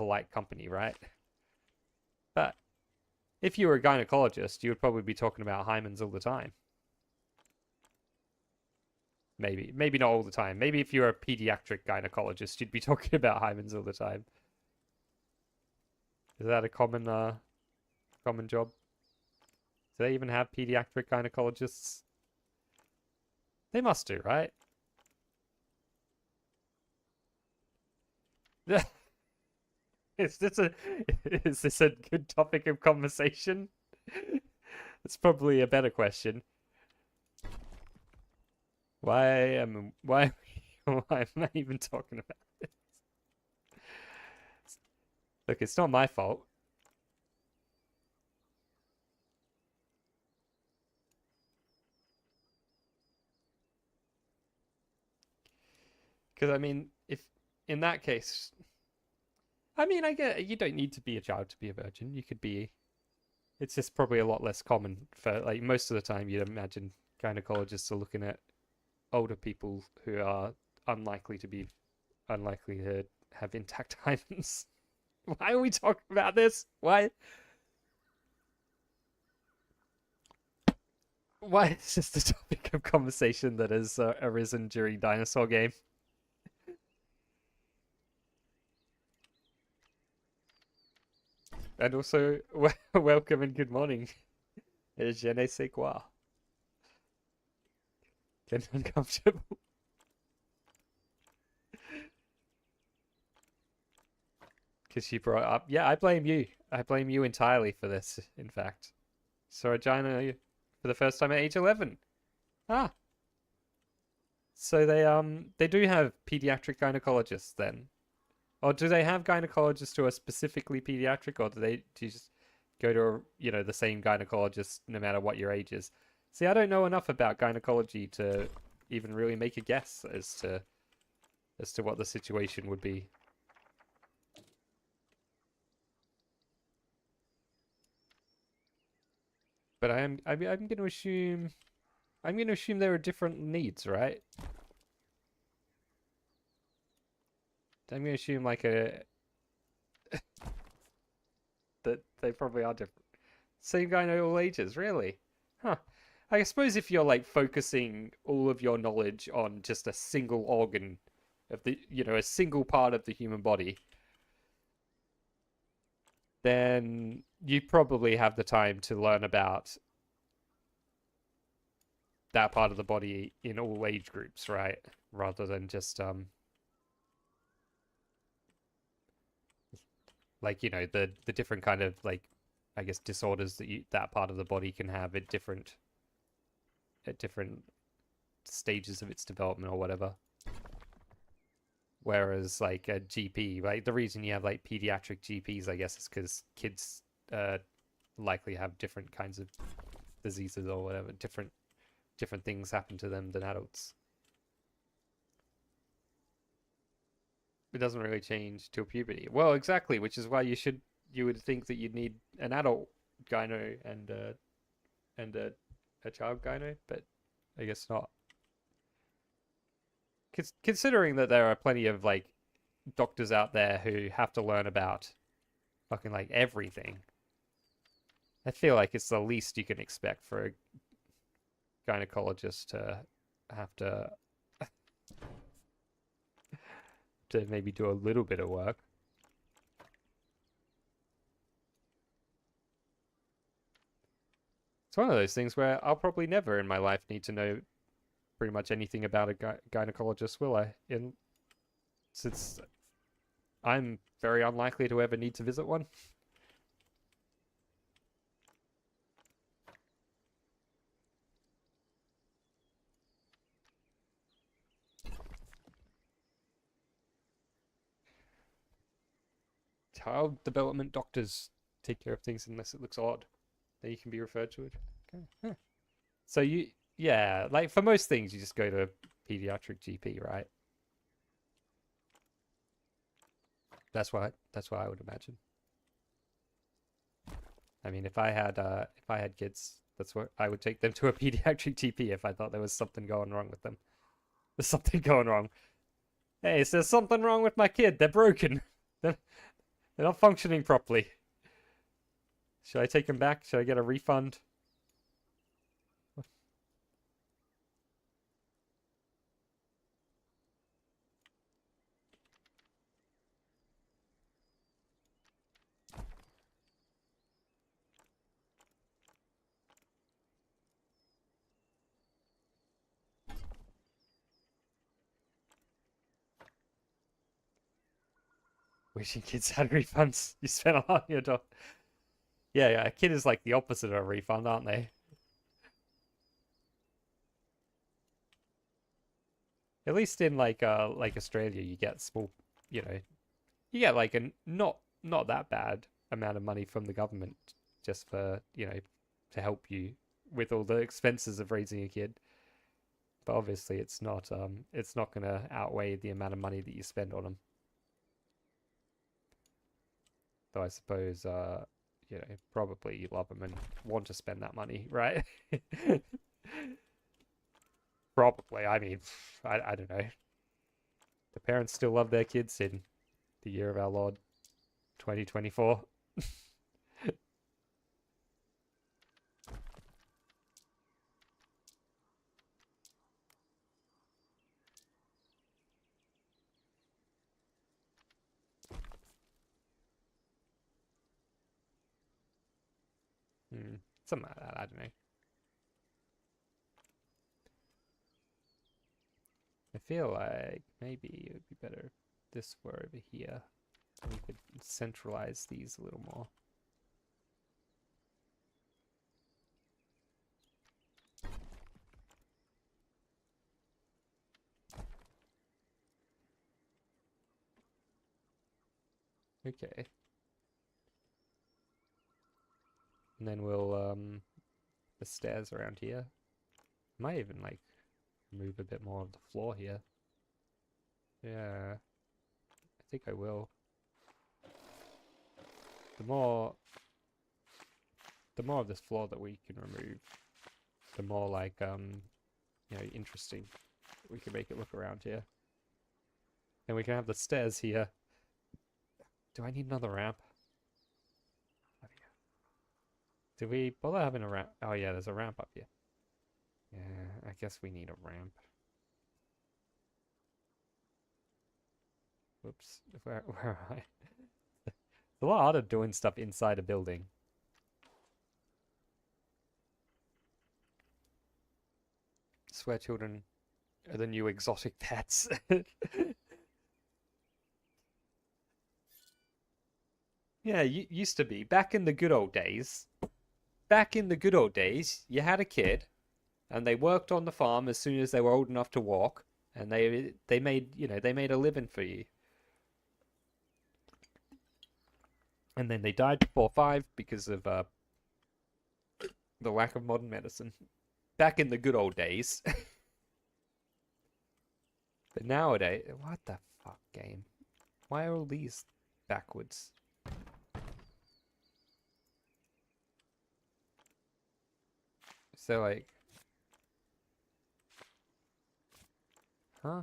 polite company, right? But if you were a gynecologist, you would probably be talking about hymens all the time. Maybe not all the time. Maybe if you're a pediatric gynecologist, you'd be talking about hymens all the time. Is that a common job? Do they even have pediatric gynecologists? They must do, right? Is this a good topic of conversation? It's probably a better question. Why am I even talking about this? Look, it's not my fault. Because I mean, if in that case, I mean, I get you don't need to be a child to be a virgin. You could be. It's just probably a lot less common for like most of the time. You'd imagine gynecologists are looking at older people who are unlikely to have intact hymens. Why are we talking about this? Why is this the topic of conversation that has arisen during Dinosaur Game? And also, welcome and good morning. Je ne sais quoi. Get uncomfortable. Because she brought up... Yeah, I blame you. I blame you entirely for this, in fact. Saw a gyno for the first time at age 11. Ah. So they do have pediatric gynecologists then. Or do they have gynecologists who are specifically pediatric, or do you just go to the same gynecologist no matter what your age is? See, I don't know enough about gynecology to even really make a guess as to what the situation would be. But I'm going to assume there are different needs, right? I'm going to assume like that they probably are different. Same guy in all ages, really? Huh. I suppose if you're like focusing all of your knowledge on just a single organ of a single part of the human body, then you probably have the time to learn about that part of the body in all age groups, right? Rather than just like the different kind of like I guess disorders that part of the body can have at different stages of its development or whatever. Whereas like a GP, like the reason you have like pediatric GPs, I guess, is because kids likely have different kinds of diseases or whatever, different things happen to them than adults. It doesn't really change till puberty. Well, exactly, which is why you would think that you'd need an adult gyno and a child gyno, but I guess not. Considering that there are plenty of like doctors out there who have to learn about fucking like everything, I feel like it's the least you can expect for a gynecologist to have to maybe do a little bit of work. It's one of those things where I'll probably never in my life need to know pretty much anything about a gynecologist, will I? Since I'm very unlikely to ever need to visit one. Child development doctors take care of things unless it looks odd. Then you can be referred to it. Okay. Huh. So yeah, like for most things, you just go to a pediatric GP, right? That's what I would imagine. I mean, if I had kids, that's what I would take them to a pediatric GP if I thought there was something going wrong with them. There's something going wrong. Hey, is there something wrong with my kid? They're broken. They're not functioning properly. Should I take them back? Should I get a refund? Wishing kids had refunds. You spent a lot on your dog. Yeah, yeah. A kid is like the opposite of a refund, aren't they? At least in like Australia, you get small, you know, you get like a not that bad amount of money from the government just for, you know, to help you with all the expenses of raising a kid. But obviously, it's not gonna outweigh the amount of money that you spend on them. Though I suppose, you know, probably you love them and want to spend that money, right? Probably. I mean, I don't know. The parents still love their kids in the year of our Lord, 2024. Something like that. I don't know. I feel like maybe it would be better if this were over here. We could centralize these a little more. Okay. And then we'll the stairs around here. Might even like move a bit more of the floor here. Yeah. I think I will. The more of this floor that we can remove, the more like you know, interesting we can make it look around here. And we can have the stairs here. Do I need another ramp? Did we bother having a ramp? Oh yeah, there's a ramp up here. Yeah, I guess we need a ramp. Whoops. Where am I? It's a lot harder doing stuff inside a building. I swear children are the new exotic pets. Yeah, you used to be. Back in the good old days. Back in the good old days, you had a kid, and they worked on the farm as soon as they were old enough to walk, and they made, you know, they made a living for you. And then they died before 5 because of the lack of modern medicine. Back in the good old days. But nowadays, what the fuck, game? Why are all these backwards? So like, huh?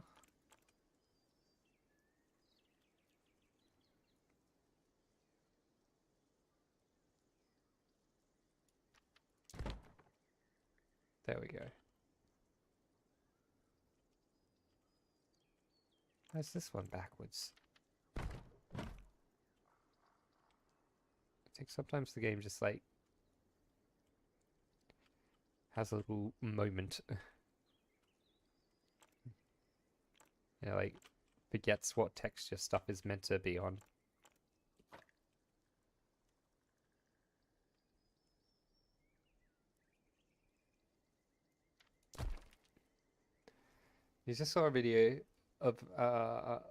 There we go. Why's this one backwards? I think sometimes the game just like has a little moment. Yeah, like forgets what texture stuff is meant to be on. You just saw a video of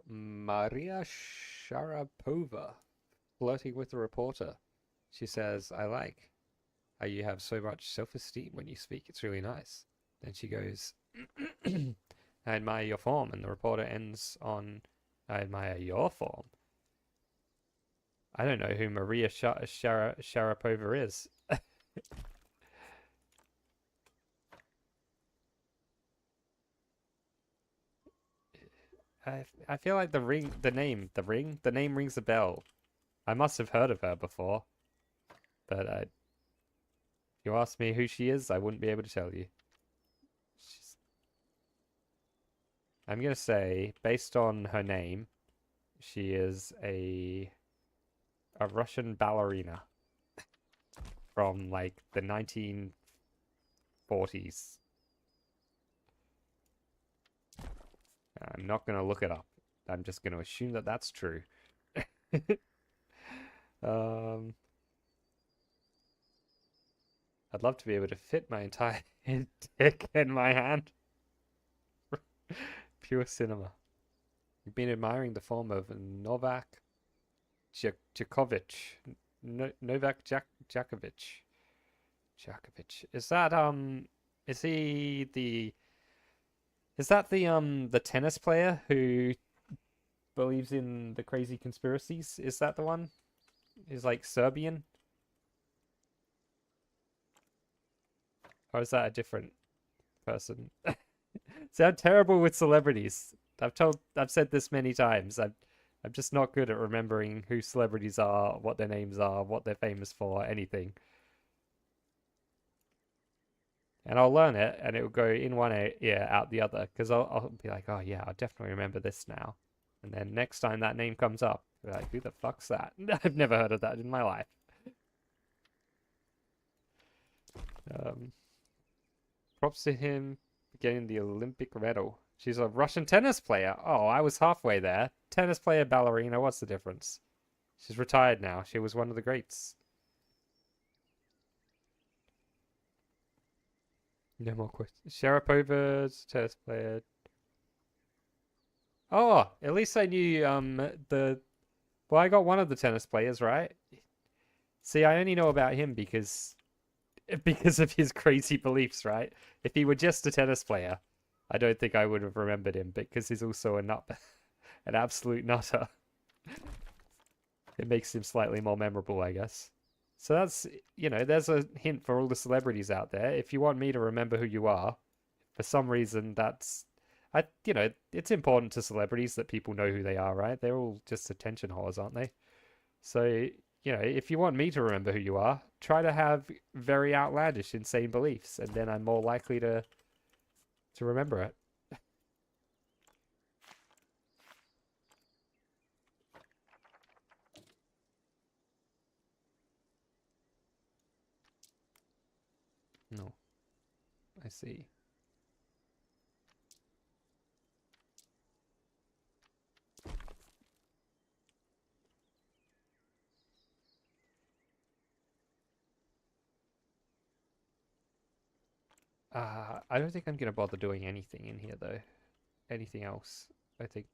Maria Sharapova flirting with a reporter. She says, "I like how you have so much self-esteem when you speak. It's really nice." Then she goes, "I admire your form," and the reporter ends on, "I admire your form." I don't know who Maria Sharapova is. I feel like the name rings a bell. I must have heard of her before, but if you ask me who she is, I wouldn't be able to tell you. I'm gonna say, based on her name, she is a Russian ballerina from like the 1940s. I'm not gonna look it up. I'm just gonna assume that that's true. um, I'd love to be able to fit my entire dick in my hand. Pure cinema. You've been admiring the form of Novak Djokovic. Novak Djokovic. Djokovic. Is he the is that the tennis player who believes in the crazy conspiracies? Is that the one? He's like Serbian? Or is that a different person? See, I'm terrible with celebrities. I've said this many times. I'm just not good at remembering who celebrities are, what their names are, what they're famous for, anything. And I'll learn it, and it will go in one ear, out the other, because I'll be like, oh yeah, I'll definitely remember this now. And then next time that name comes up, I'll be like, who the fuck's that? I've never heard of that in my life. Props to him getting the Olympic medal. She's a Russian tennis player. Oh, I was halfway there. Tennis player, ballerina, what's the difference? She's retired now. She was one of the greats. No more questions. Sharapova's tennis player. Oh, at least I knew well, I got one of the tennis players, right? See, I only know about him because of his crazy beliefs, right? If he were just a tennis player, I don't think I would have remembered him, because he's also a nut, an absolute nutter. It makes him slightly more memorable, I guess. So that's, there's a hint for all the celebrities out there. If you want me to remember who you are, for some reason it's important to celebrities that people know who they are, right? They're all just attention whores, aren't they? So, if you want me to remember who you are, try to have very outlandish, insane beliefs, and then I'm more likely to remember it. No, I see. I don't think I'm gonna bother doing anything in here though. Anything else? I think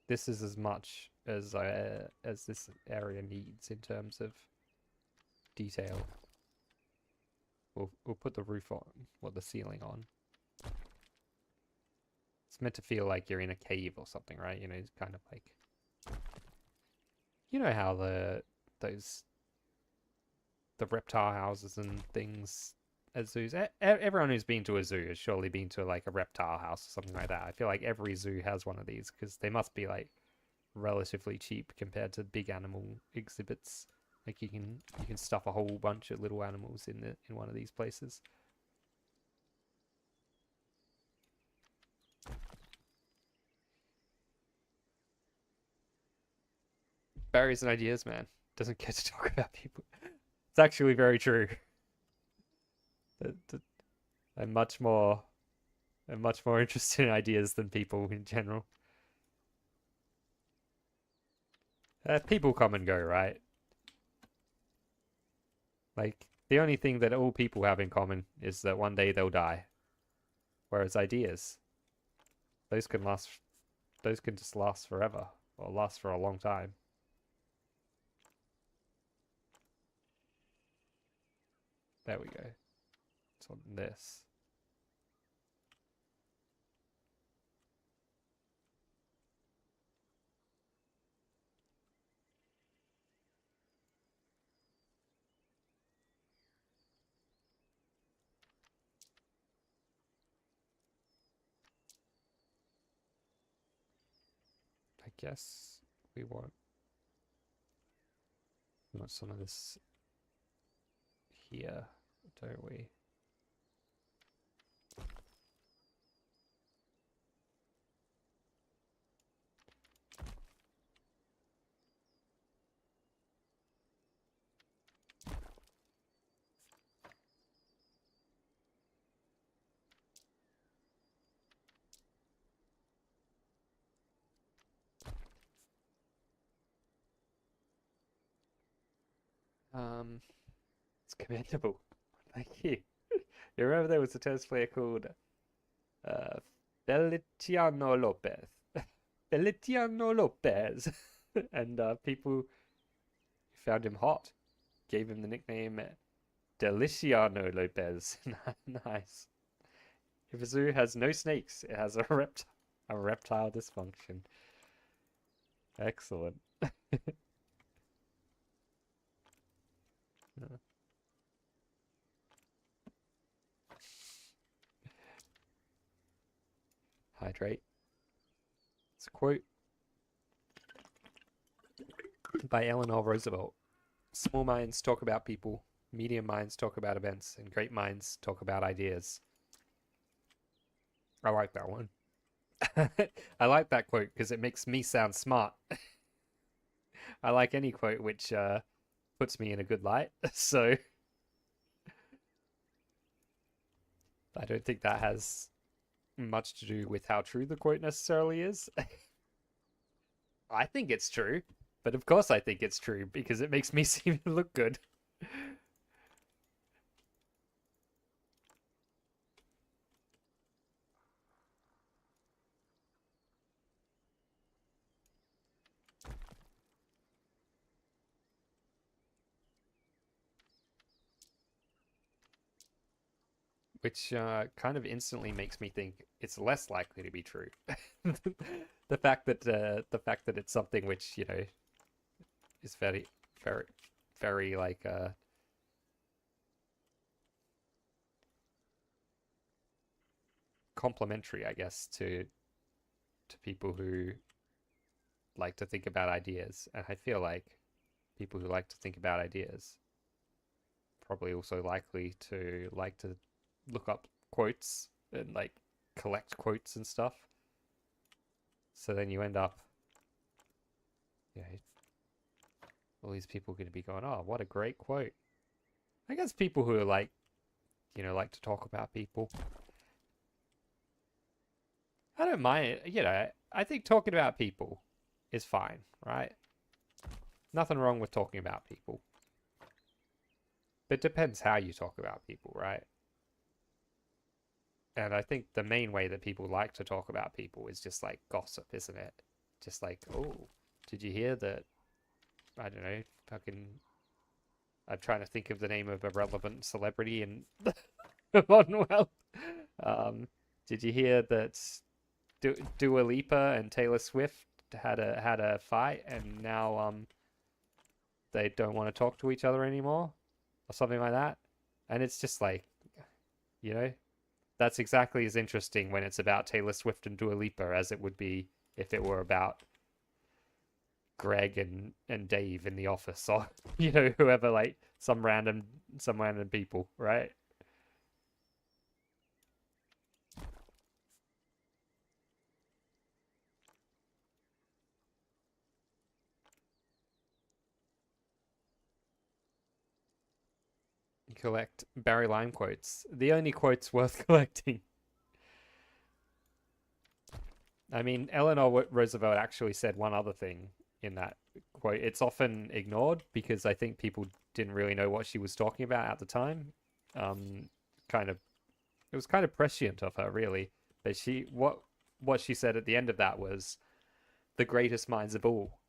this is as much as this area needs in terms of detail. We'll put the roof on, or the ceiling on. It's meant to feel like you're in a cave or something, right? It's kind of like, how the reptile houses and things at zoos. Everyone who's been to a zoo has surely been to like a reptile house or something like that. I feel like every zoo has one of these, because they must be like relatively cheap compared to big animal exhibits. Like you can stuff a whole bunch of little animals in one of these places. Barriers and ideas, man. Doesn't get to talk about people. It's actually very true. I'm much more interested in ideas than people in general. People come and go, right? Like, the only thing that all people have in common is that one day they'll die. Whereas ideas, those can just last forever, or last for a long time. There we go. It's on this. I guess we want We want some of this here, don't we? It's commendable. Thank you. You remember there was a tennis player called uh, Feliciano Lopez. Feliciano Lopez. And people found him hot, gave him the nickname Deliciano Lopez. Nice. If a zoo has no snakes, it has a reptile dysfunction. Excellent. Hydrate. It's a quote by Eleanor Roosevelt. Small minds talk about people, medium minds talk about events, and great minds talk about ideas. I like that one. I like that quote because it makes me sound smart. I like any quote which puts me in a good light. So I don't think that has much to do with how true the quote necessarily is. I think it's true, but of course I think it's true because it makes me seem to look good. Which kind of instantly makes me think it's less likely to be true. The fact that it's something which, you know, is very, very, very like complimentary, I guess, to people who like to think about ideas, and I feel like people who like to think about ideas probably also like to look up quotes and like collect quotes and stuff. So then you end up, you know, all these people are going to be going, "Oh, what a great quote!" I guess people who are like, you know, like to talk about people. I don't mind, you know. I think talking about people is fine, right? Nothing wrong with talking about people. But it depends how you talk about people, right? And I think the main way that people like to talk about people is just like gossip, isn't it? Just like, oh, did you hear that? I don't know, fucking. I'm trying to think of the name of a relevant celebrity in the modern world. Did you hear that Dua Lipa and Taylor Swift had a fight, and now they don't want to talk to each other anymore, or something like that? And it's just like, you know, that's exactly as interesting when it's about Taylor Swift and Dua Lipa as it would be if it were about Greg and Dave in the office, or you know, whoever, like some random people, right? Collect Barry Lime quotes. The only quotes worth collecting. I mean, Eleanor Roosevelt actually said one other thing in that quote. It's often ignored because I think people didn't really know what she was talking about at the time. Kind of, it was kind of prescient of her, really. But what she said at the end of that was, "The greatest minds of all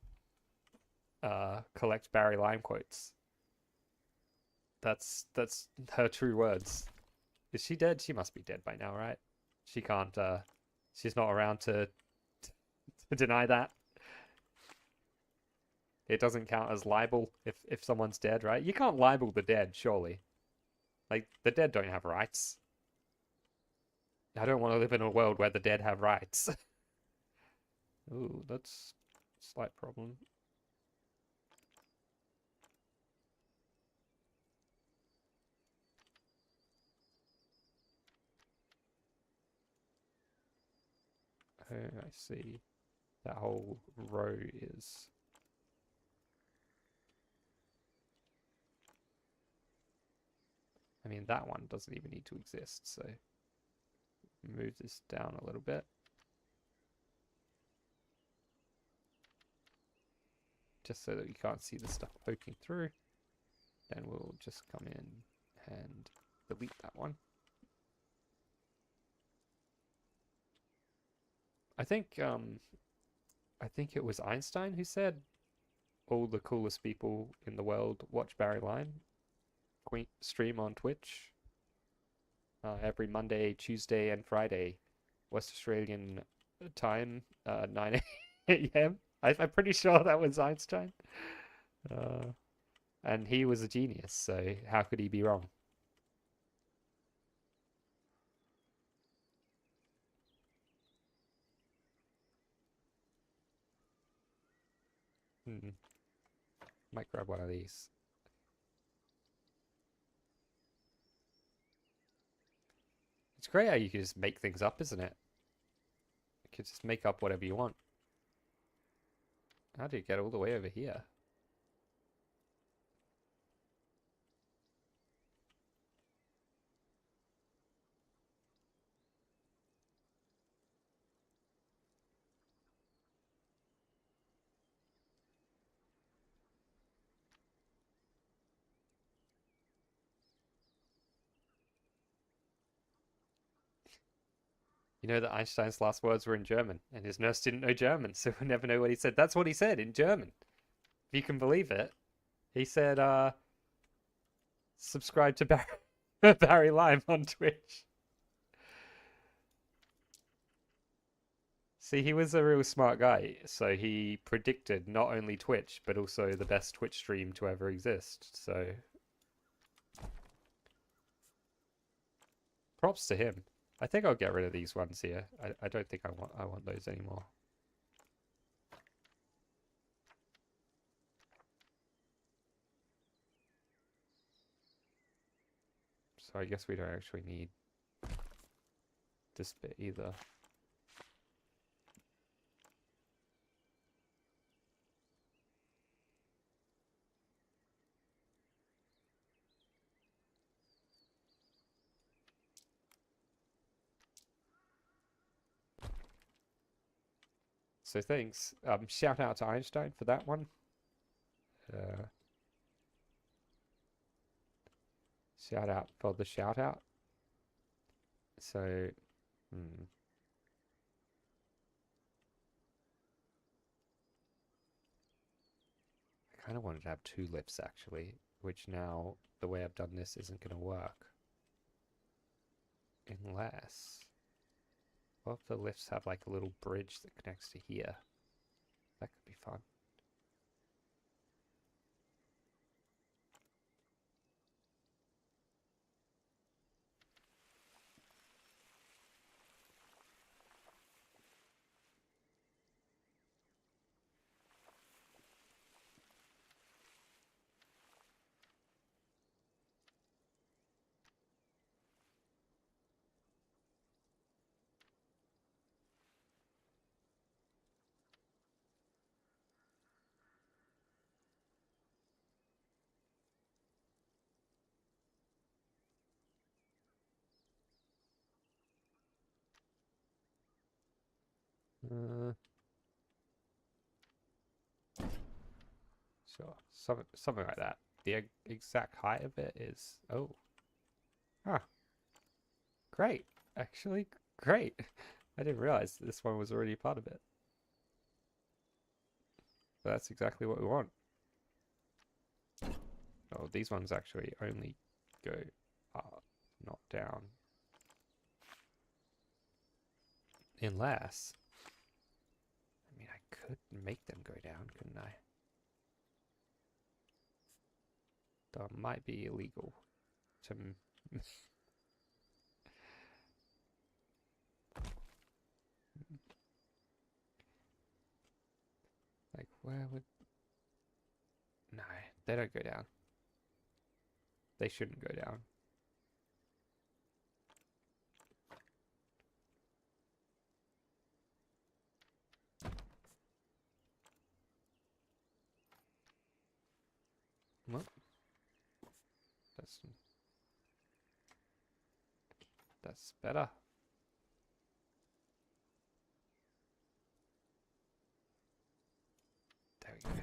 collect Barry Lime quotes." That's her true words. Is she dead? She must be dead by now, right? She can't. She's not around to deny that. It doesn't count as libel if someone's dead, right? You can't libel the dead, surely. Like, the dead don't have rights. I don't want to live in a world where the dead have rights. Ooh, that's a slight problem. I see. That whole row is... I mean, that one doesn't even need to exist, so... Move this down a little bit. Just so that you can't see the stuff poking through. Then we'll just come in and delete that one. I think it was Einstein who said all the coolest people in the world watch Barry Lime stream on Twitch every Monday, Tuesday, and Friday, West Australian time, 9 a.m. I'm pretty sure that was Einstein. And he was a genius, so how could he be wrong? Might grab one of these. It's great how you can just make things up, isn't it? You can just make up whatever you want. How do you get all the way over here? You know that Einstein's last words were in German, and his nurse didn't know German, so we'll never know what he said. That's what he said in German. If you can believe it. He said, subscribe to Barry Lime on Twitch. See, he was a real smart guy, so he predicted not only Twitch, but also the best Twitch stream to ever exist, so... Props to him. I think I'll get rid of these ones here. I don't think I want those anymore. So I guess we don't actually need this bit either. So thanks. Shout out to Einstein for that one. Shout out for the shout out. So, I kind of wanted to have two lifts actually, which now the way I've done this isn't going to work. Unless, what if the lifts have like a little bridge that connects to here? That could be fun. Sure, something like that. The exact height of it is... Oh. Ah. Great. Actually, great. I didn't realize this one was already part of it. But that's exactly what we want. Oh, these ones actually only go up, not down. Unless... I mean, I could make them go down, couldn't I? That might be illegal to... Like, where would... No, they don't go down. They shouldn't go down. Well, that's better. There we go.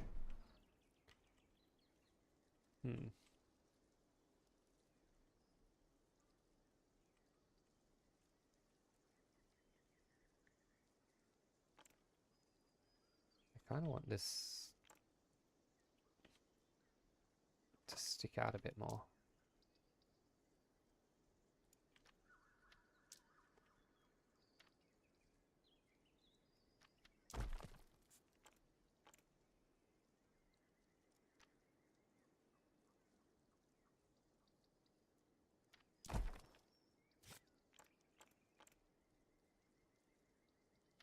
I kind of want this to stick out a bit more.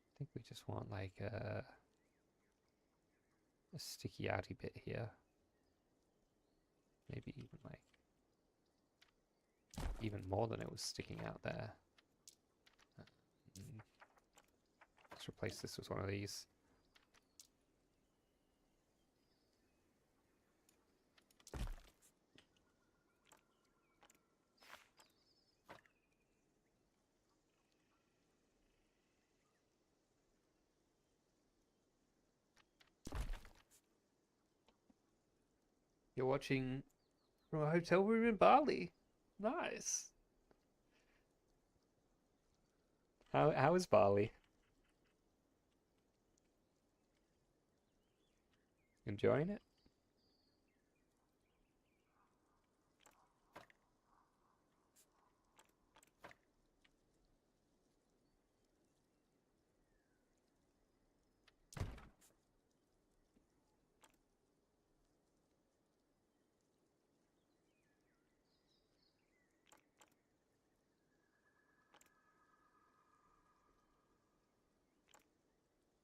I think we just want like a sticky outy bit here. Maybe even like even more than it was sticking out there. Let's replace this with one of these. You're watching from a hotel room in Bali. Nice. How is Bali? Enjoying it?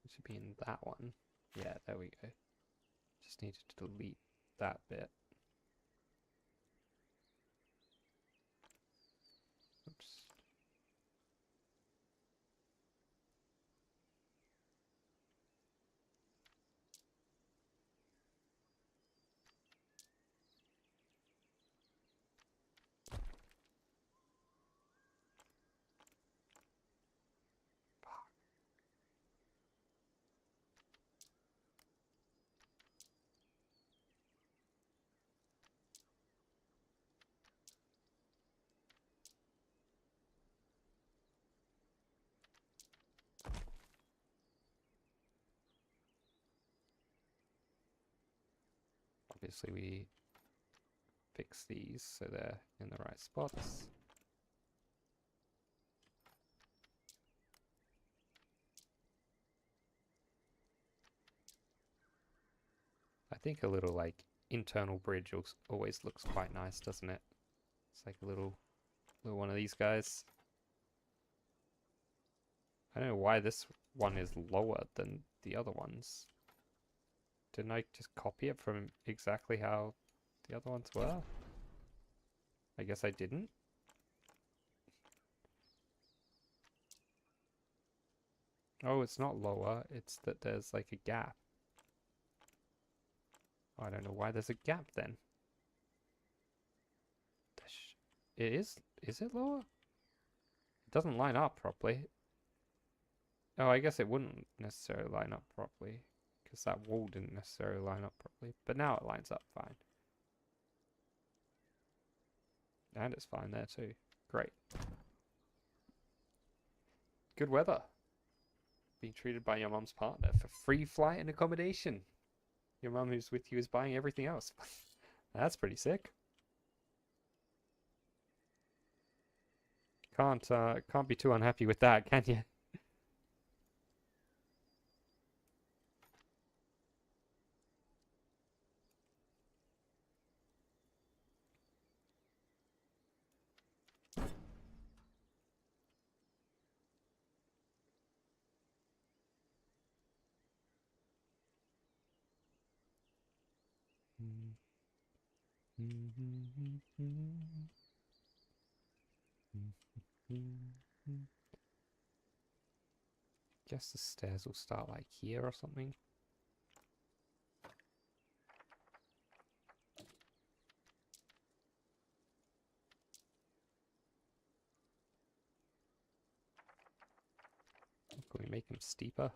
It should be in that one. Yeah, there we go. Just needed to delete that bit. Oops. Obviously we fix these so they're in the right spots. I think a little like internal bridge always looks quite nice, doesn't it? It's like a little one of these guys. I don't know why this one is lower than the other ones. Didn't I just copy it from exactly how the other ones were? I guess I didn't. Oh, it's not lower, it's that there's like a gap. Oh, I don't know why there's a gap then. It is it lower? It doesn't line up properly. Oh, I guess it wouldn't necessarily line up properly, because that wall didn't necessarily line up properly. But now it lines up fine. And it's fine there too. Great. Good weather. Being treated by your mum's partner for free flight and accommodation. Your mum who's with you is buying everything else. That's pretty sick. Can't be too unhappy with that, can you? Guess the stairs will start like here or something. Can we make them steeper?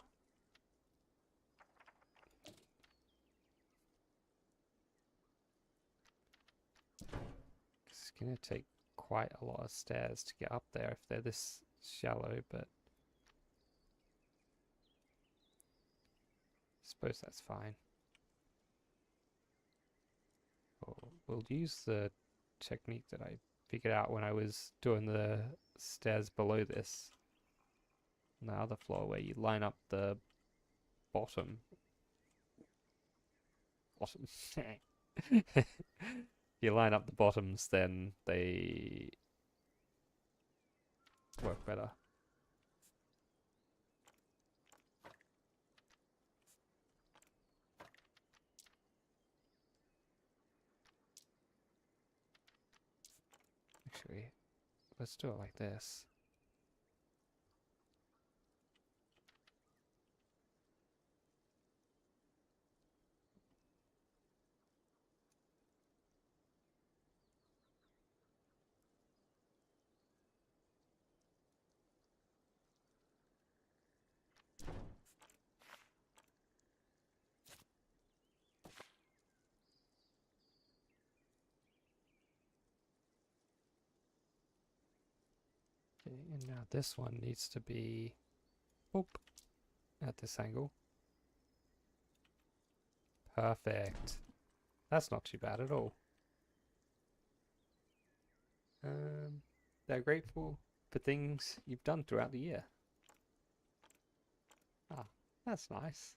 It's gonna take quite a lot of stairs to get up there if they're this shallow, but I suppose that's fine. We'll use the technique that I figured out when I was doing the stairs below this on the other floor, where you line up the bottom. You line up the bottoms, then they work better. Actually, let's do it like this. Okay, and now this one needs to be boop, at this angle. Perfect. That's not too bad at all. They're grateful for things you've done throughout the year. Ah, that's nice.